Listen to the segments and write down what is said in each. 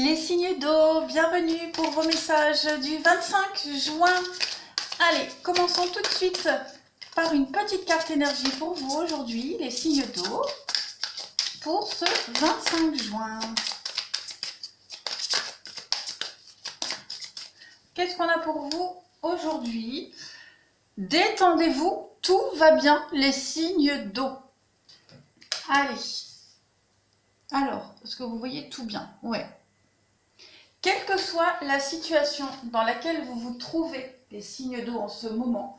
Les signes d'eau, bienvenue pour vos messages du 25 juin. Allez, commençons tout de suite par une petite carte énergie pour vous aujourd'hui, les signes d'eau, pour ce 25 juin. Qu'est-ce qu'on a pour vous aujourd'hui? Détendez-vous, tout va bien, les signes d'eau. Allez. Alors, est-ce que vous voyez tout bien? Ouais. Quelle que soit la situation dans laquelle vous vous trouvez, les signes d'eau en ce moment,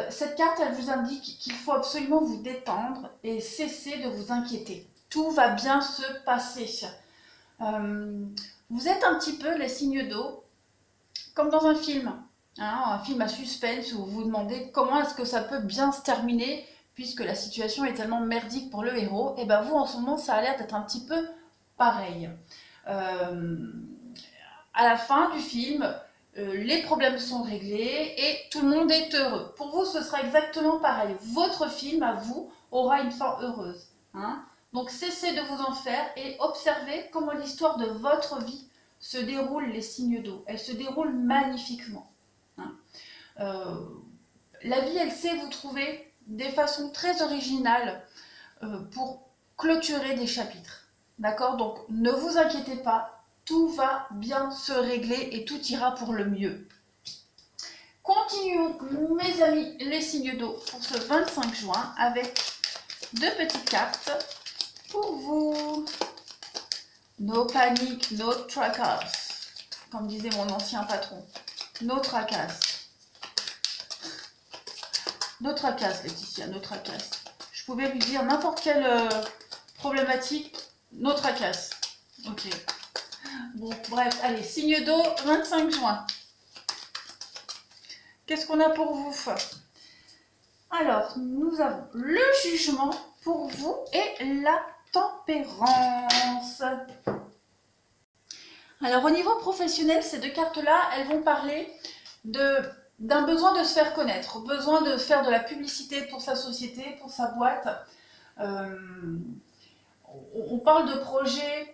cette carte, elle vous indique qu'il faut absolument vous détendre et cesser de vous inquiéter. Tout va bien se passer. Vous êtes un petit peu, les signes d'eau, comme dans un film. Un film à suspense où vous vous demandez comment est-ce que ça peut bien se terminer puisque la situation est tellement merdique pour le héros. Et bien vous, en ce moment, ça a l'air d'être un petit peu pareil. À la fin du film, les problèmes sont réglés et tout le monde est heureux. Pour vous, ce sera exactement pareil. Votre film, à vous, aura une fin heureuse. Donc cessez de vous en faire et observez comment l'histoire de votre vie se déroule, les signes d'eau. Elle se déroule magnifiquement. La vie, elle sait vous trouver des façons très originales pour clôturer des chapitres. D'accord? Donc ne vous inquiétez pas. Tout va bien se régler et tout ira pour le mieux. Continuons, mes amis, les signes d'eau pour ce 25 juin avec deux petites cartes pour vous. No panic, no tracas, comme disait mon ancien patron. No tracas. No tracas, Laetitia, no tracas. Je pouvais lui dire n'importe quelle problématique, no tracas. Ok. Bon, bref, allez, signe d'eau, 25 juin. Qu'est-ce qu'on a pour vous? Alors, nous avons le jugement pour vous et la tempérance. Alors, au niveau professionnel, ces deux cartes-là, elles vont parler d'un besoin de se faire connaître, besoin de faire de la publicité pour sa société, pour sa boîte. On parle de projets...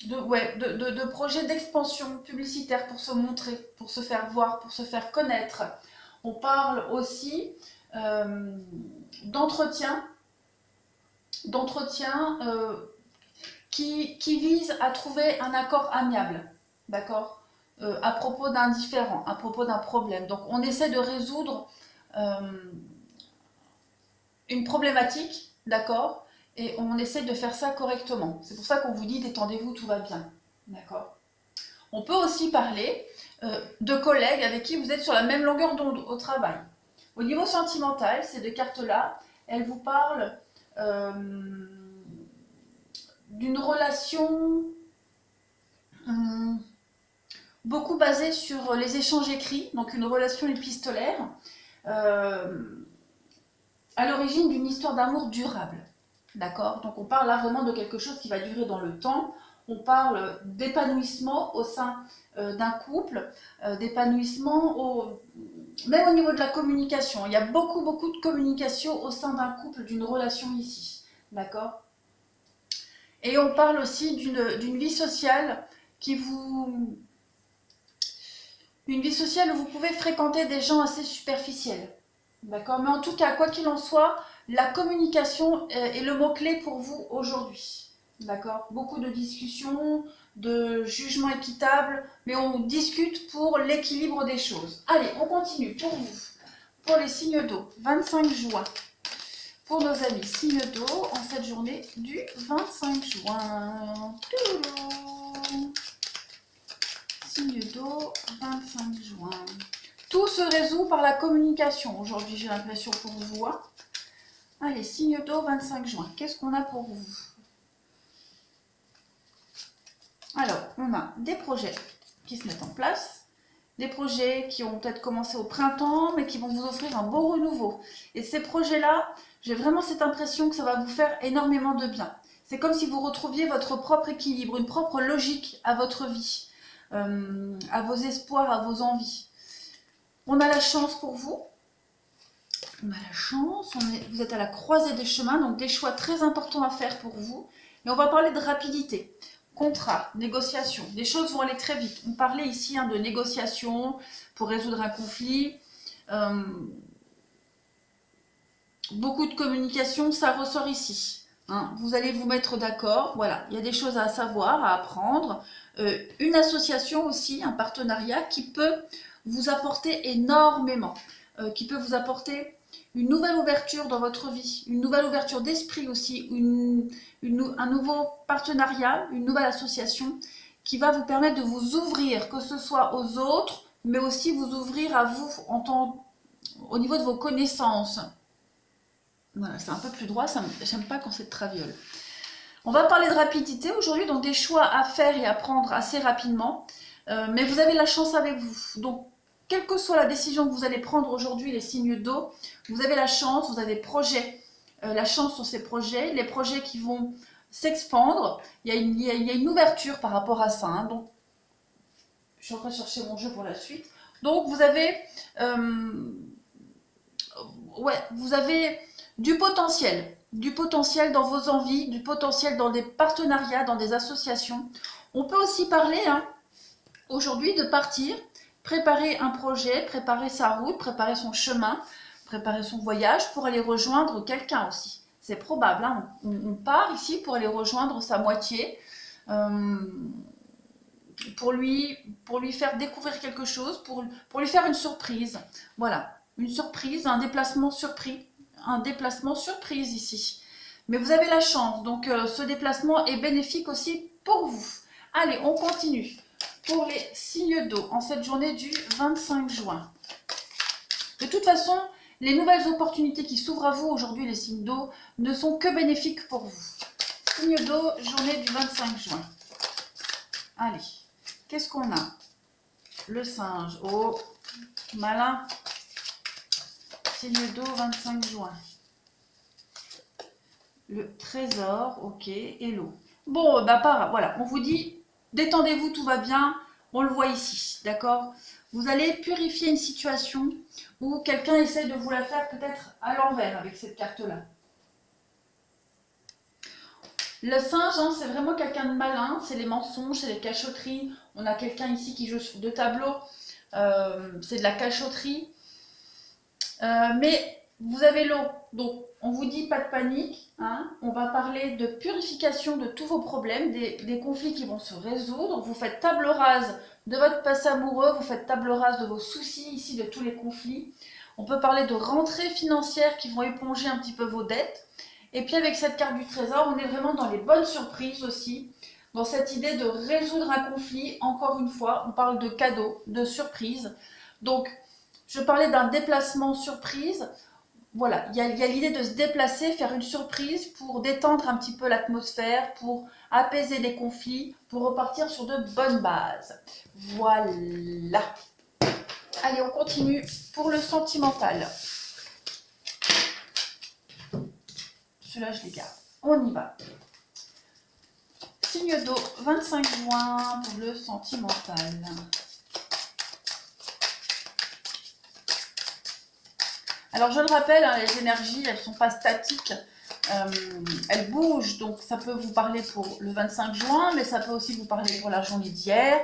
de projets d'expansion publicitaire pour se montrer, pour se faire voir, pour se faire connaître. On parle aussi d'entretien qui vise à trouver un accord amiable, d'accord, à propos d'un différend, à propos d'un problème. Donc on essaie de résoudre une problématique, d'accord, et on essaie de faire ça correctement. C'est pour ça qu'on vous dit détendez-vous, tout va bien. D'accord. On peut aussi parler de collègues avec qui vous êtes sur la même longueur d'onde au travail. Au niveau sentimental, ces deux cartes-là, elles vous parlent d'une relation beaucoup basée sur les échanges écrits, donc une relation épistolaire, à l'origine d'une histoire d'amour durable. D'accord? Donc on parle là vraiment de quelque chose qui va durer dans le temps. On parle d'épanouissement au sein d'un couple, d'épanouissement même au niveau de la communication. Il y a beaucoup de communication au sein d'un couple, d'une relation ici. D'accord? Et on parle aussi d'une vie sociale une vie sociale où vous pouvez fréquenter des gens assez superficiels. D'accord? Mais en tout cas, quoi qu'il en soit, la communication est le mot-clé pour vous aujourd'hui. D'accord? Beaucoup de discussions, de jugements équitables, mais on discute pour l'équilibre des choses. Allez, on continue pour vous. Pour les signes d'eau, 25 juin. Pour nos amis signes d'eau, en cette journée du 25 juin. Signe d'eau, 25 juin. Tout se résout par la communication. Aujourd'hui, j'ai l'impression pour vous. Allez, signe d'eau, 25 juin. Qu'est-ce qu'on a pour vous? Alors, on a des projets qui se mettent en place, des projets qui ont peut-être commencé au printemps, mais qui vont vous offrir un beau renouveau. Et ces projets-là, j'ai vraiment cette impression que ça va vous faire énormément de bien. C'est comme si vous retrouviez votre propre équilibre, une propre logique à votre vie, à vos espoirs, à vos envies. On a la chance pour vous. On a la chance, vous êtes à la croisée des chemins, donc des choix très importants à faire pour vous. Et on va parler de rapidité. contrat, négociation. Les choses vont aller très vite. On parlait ici de négociation pour résoudre un conflit. Beaucoup de communication, ça ressort ici. Vous allez vous mettre d'accord. Voilà, il y a des choses à savoir, à apprendre. Une association aussi, un partenariat qui peut vous apporter énormément. Qui peut vous apporter une nouvelle ouverture dans votre vie, une nouvelle ouverture d'esprit aussi, un nouveau partenariat, une nouvelle association qui va vous permettre de vous ouvrir, que ce soit aux autres, mais aussi vous ouvrir à vous au niveau de vos connaissances. Voilà, c'est un peu plus droit, j'aime pas quand c'est traviole. On va parler de rapidité aujourd'hui, donc des choix à faire et à prendre assez rapidement, mais vous avez la chance avec vous. Donc, quelle que soit la décision que vous allez prendre aujourd'hui, les signes d'eau, vous avez la chance, vous avez des projets, la chance sur ces projets, les projets qui vont s'expandre. Il y a une ouverture par rapport à ça. Donc, je suis en train de chercher mon jeu pour la suite. Donc, vous avez du potentiel dans vos envies, du potentiel dans des partenariats, dans des associations. On peut aussi parler aujourd'hui de partir, préparer un projet, préparer sa route, préparer son chemin, préparer son voyage pour aller rejoindre quelqu'un aussi. C'est probable, on part ici pour aller rejoindre sa moitié, pour lui faire découvrir quelque chose, pour lui faire une surprise. Voilà, une surprise, un déplacement surprise ici. Mais vous avez la chance, donc ce déplacement est bénéfique aussi pour vous. Allez, on continue. Pour les signes d'eau, en cette journée du 25 juin. De toute façon, les nouvelles opportunités qui s'ouvrent à vous aujourd'hui, les signes d'eau, ne sont que bénéfiques pour vous. Signe d'eau, journée du 25 juin. Allez, qu'est-ce qu'on a? Le singe, oh, malin. Signe d'eau, 25 juin. Le trésor, ok, et l'eau. Bon, voilà, on vous dit... Détendez-vous, tout va bien, on le voit ici, d'accord? Vous allez purifier une situation où quelqu'un essaie de vous la faire peut-être à l'envers avec cette carte-là. Le singe, c'est vraiment quelqu'un de malin, c'est les mensonges, c'est les cachotteries. On a quelqu'un ici qui joue sur 2 tableaux, c'est de la cachotterie. Mais vous avez l'eau, donc on vous dit pas de panique, on va parler de purification de tous vos problèmes, des conflits qui vont se résoudre. Vous faites table rase de votre passé amoureux, vous faites table rase de vos soucis ici, de tous les conflits. On peut parler de rentrées financières qui vont éponger un petit peu vos dettes. Et puis avec cette carte du trésor, on est vraiment dans les bonnes surprises aussi, dans cette idée de résoudre un conflit. Encore une fois, on parle de cadeaux, de surprises. Donc, je parlais d'un déplacement surprise. Voilà, il y a l'idée de se déplacer, faire une surprise pour détendre un petit peu l'atmosphère, pour apaiser les conflits, pour repartir sur de bonnes bases. Voilà. Allez, on continue pour le sentimental. Celui-là, je les garde. On y va. Signe d'eau, 25 juin pour le sentimental. Alors je le rappelle, les énergies, elles ne sont pas statiques, elles bougent, donc ça peut vous parler pour le 25 juin, mais ça peut aussi vous parler pour la journée d'hier,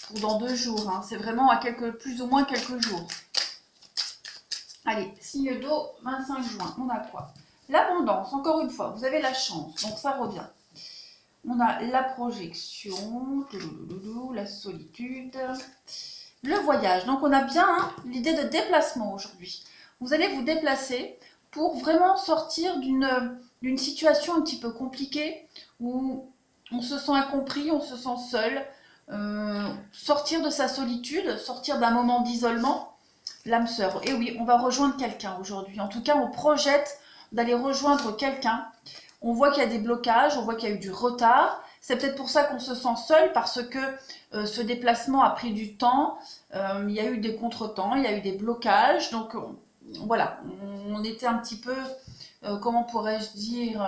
pour dans 2 jours, c'est vraiment à plus ou moins quelques jours. Allez, signe d'eau, 25 juin, on a quoi? L'abondance, encore une fois, vous avez la chance, donc ça revient. On a la projection, la solitude, le voyage, donc on a bien l'idée de déplacement aujourd'hui. Vous allez vous déplacer pour vraiment sortir d'une situation un petit peu compliquée où on se sent incompris, on se sent seul, sortir de sa solitude, sortir d'un moment d'isolement, l'âme sœur. Et oui, on va rejoindre quelqu'un aujourd'hui. En tout cas, on projette d'aller rejoindre quelqu'un. On voit qu'il y a des blocages, on voit qu'il y a eu du retard. C'est peut-être pour ça qu'on se sent seul, parce que ce déplacement a pris du temps, il y a eu des contretemps, il y a eu des blocages, donc... Voilà, on était un petit peu, comment pourrais-je dire,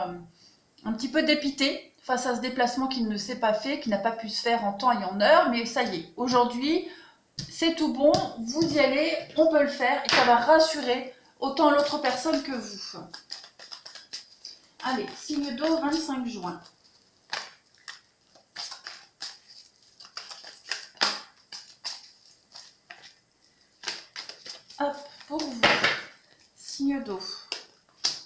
un petit peu dépité face à ce déplacement qui ne s'est pas fait, qui n'a pas pu se faire en temps et en heure, mais ça y est, aujourd'hui, c'est tout bon, vous y allez, on peut le faire, et ça va rassurer autant l'autre personne que vous. Allez, signe d'eau, 25 juin. signes d'eau.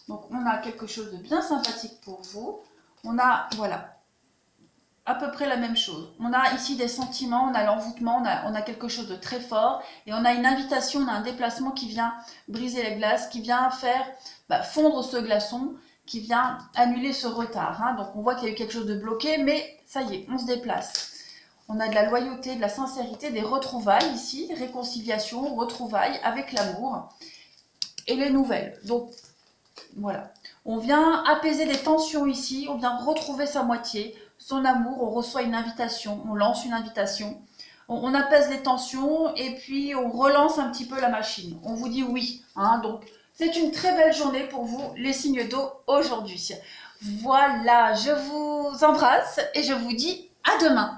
Donc, on a quelque chose de bien sympathique pour vous. On a, voilà, à peu près la même chose. On a ici des sentiments, on a l'envoûtement, on a quelque chose de très fort. Et on a une invitation, on a un déplacement qui vient briser les glaces, qui vient faire fondre ce glaçon, qui vient annuler ce retard. Hein. Donc, on voit qu'il y a eu quelque chose de bloqué, mais ça y est, on se déplace. On a de la loyauté, de la sincérité, des retrouvailles ici, réconciliation, retrouvailles avec l'amour et les nouvelles. Donc, voilà. On vient apaiser des tensions ici, on vient retrouver sa moitié, son amour, on reçoit une invitation, on lance une invitation, on apaise les tensions et puis on relance un petit peu la machine. On vous dit oui. Hein, donc, c'est une très belle journée pour vous, les signes d'eau, aujourd'hui. Voilà, je vous embrasse et je vous dis à demain.